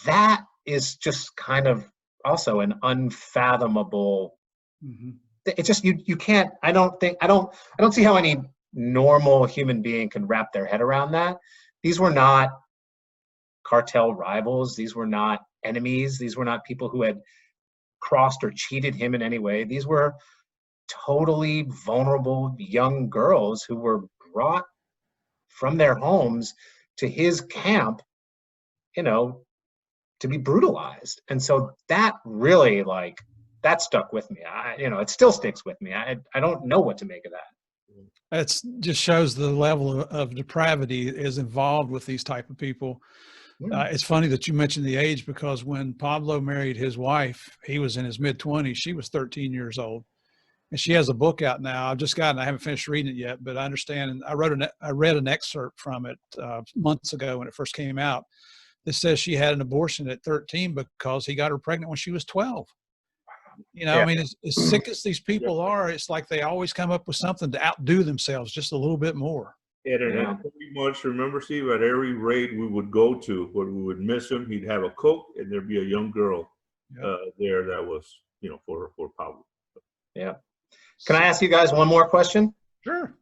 that is just kind of also an unfathomable. It's just you can't. I don't see how any normal human being can wrap their head around that. These were not cartel rivals. These were not enemies. These were not people who had crossed or cheated him in any way. These were totally vulnerable young girls who were brought from their homes to his camp, you know, to be brutalized. And so that really, like, that stuck with me. You know, it still sticks with me. I don't know what to make of that. It just shows the level of depravity is involved with these type of people. It's funny that you mentioned the age, because when Pablo married his wife, he was in his mid-20s. She was 13 years old. And she has a book out now. I haven't finished reading it yet, but I understand. And I read an excerpt from it months ago when it first came out. That says she had an abortion at 13 because he got her pregnant when she was 12. You know, yeah. I mean, as sick as these people are, it's like they always come up with something to outdo themselves just a little bit more. And pretty much, remember, Steve, at every raid we would go to, when we would miss him, he'd have a cook, and there'd be a young girl there that was, you know, for Pablo. Yeah. Can I ask you guys one more question? Sure.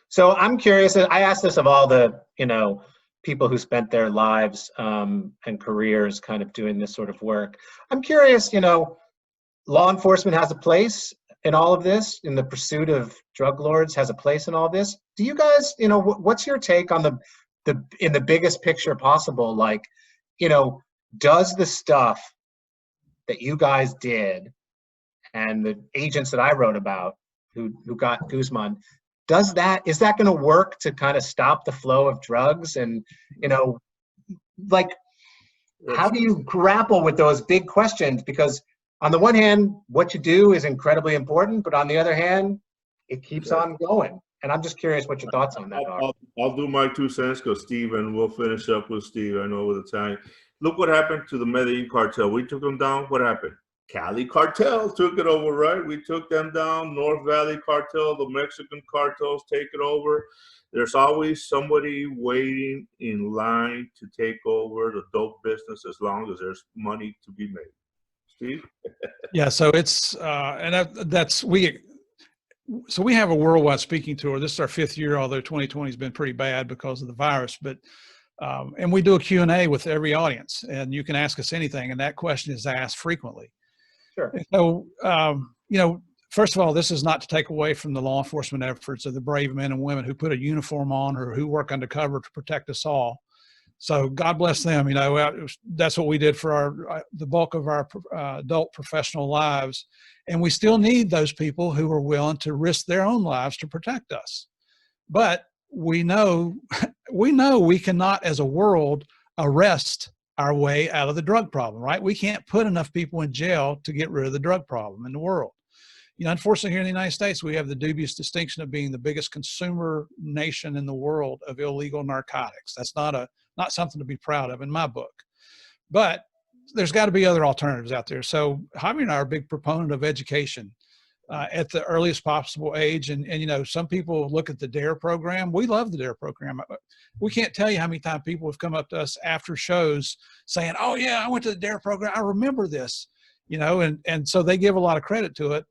So I'm curious. I asked this of all the, you know, people who spent their lives and careers kind of doing this sort of work. I'm curious, you know, law enforcement has a place in all of this, in the pursuit of drug lords has a place in all this. Do you guys, you know, what's your take on the in the biggest picture possible? Like, you know, does the stuff that you guys did and the agents that I wrote about who got Guzman, is that going to work to kind of stop the flow of drugs? And, you know, like, how do you grapple with those big questions? Because on the one hand, what you do is incredibly important, but on the other hand, it keeps on going. And I'm just curious what your thoughts on that are. I'll do my 2 cents, because Steve, and we'll finish up with Steve. I know with the time. Look what happened to the Medellin cartel. We took them down. What happened? Cali cartel took it over, right? We took them down. North Valley cartel, the Mexican cartels take it over. There's always somebody waiting in line to take over the dope business as long as there's money to be made. Steve? Yeah, so it's so we have a worldwide speaking tour. This is our 5th year, although 2020 has been pretty bad because of the virus. But and we do a Q&A with every audience, and you can ask us anything, and that question is asked frequently. Sure. So, you know, first of all, this is not to take away from the law enforcement efforts of the brave men and women who put a uniform on or who work undercover to protect us all. So God bless them. You know, that's what we did for the bulk of our adult professional lives. And we still need those people who are willing to risk their own lives to protect us. But we know we cannot, as a world, arrest our way out of the drug problem, right? We can't put enough people in jail to get rid of the drug problem in the world. You know, unfortunately, here in the United States, we have the dubious distinction of being the biggest consumer nation in the world of illegal narcotics. That's not something to be proud of in my book. But there's got to be other alternatives out there. So Javier and I are a big proponent of education at the earliest possible age. And, you know, some people look at the DARE program. We love the DARE program. We can't tell you how many times people have come up to us after shows saying, oh yeah, I went to the DARE program. I remember this, you know, and so they give a lot of credit to it.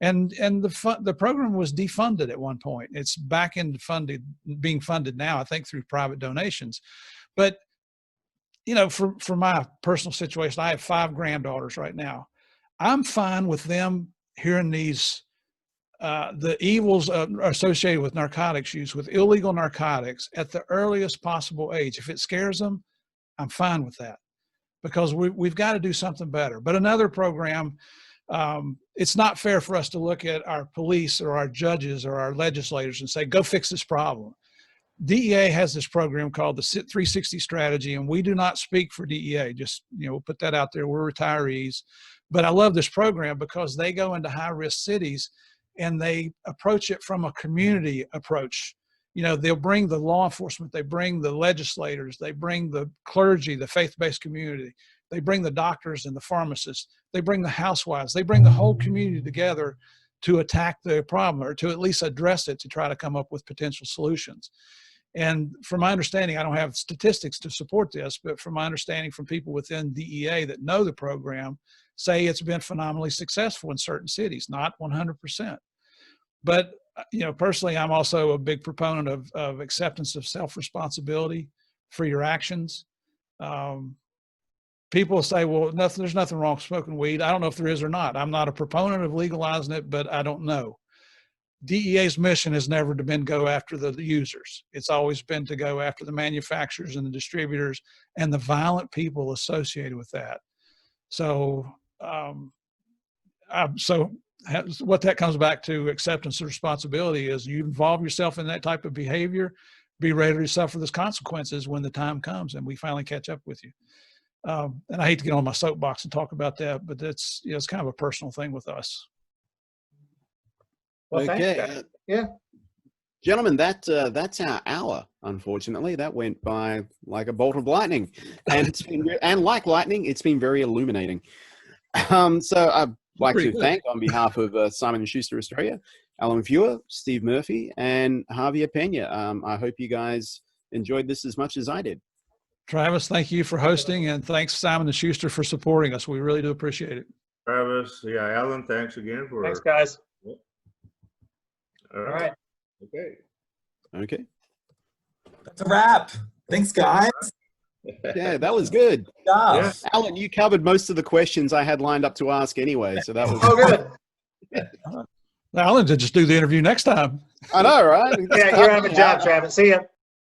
And the program was defunded at one point. It's back into being funded now, I think, through private donations. But, you know, for my personal situation, I have 5 granddaughters right now. I'm fine with them hearing these, the evils associated with narcotics use, with illegal narcotics at the earliest possible age. If it scares them, I'm fine with that, because we've got to do something better. But another program, it's not fair for us to look at our police or our judges or our legislators and say, go fix this problem. DEA has this program called the 360 strategy, and we do not speak for DEA. Just, you know, we'll put that out there. We're retirees. But I love this program because they go into high-risk cities and they approach it from a community approach. You know, they'll bring the law enforcement, they bring the legislators, they bring the clergy, the faith-based community, they bring the doctors and the pharmacists, they bring the housewives, they bring the whole community together to attack the problem, or to at least address it, to try to come up with potential solutions. And from my understanding, I don't have statistics to support this, but from my understanding from people within DEA that know the program, say it's been phenomenally successful in certain cities, not 100%. But, you know, personally, I'm also a big proponent of acceptance of self-responsibility for your actions. People say, well, there's nothing wrong with smoking weed. I don't know if there is or not. I'm not a proponent of legalizing it, but I don't know. DEA's mission has never been go after the users. It's always been to go after the manufacturers and the distributors and the violent people associated with that. So, what that comes back to, acceptance of responsibility, is you involve yourself in that type of behavior, be ready to suffer those consequences when the time comes and we finally catch up with you. And I hate to get on my soapbox and talk about that, but that's, you know, it's kind of a personal thing with us. Well, okay. thanks, yeah. Gentlemen, that's our hour. Unfortunately, that went by like a bolt of lightning, and it's been, and like lightning, it's been very illuminating. So I'd like to thank, on behalf of Simon & Schuster Australia, Alan Feuer, Steve Murphy, and Javier Pena. I hope you guys enjoyed this as much as I did. Travis, thank you for hosting, and thanks Simon & Schuster for supporting us. We really do appreciate it. Travis, yeah, Alan, thanks again for. Thanks, guys. Yep. All right. Okay. Okay. That's a wrap. Thanks, guys. Yeah, that was good. Yeah. Alan, you covered most of the questions I had lined up to ask anyway, so that was. Oh, good. Alan, to just do the interview next time. I know, right? Yeah, you're having a job, Travis. See ya.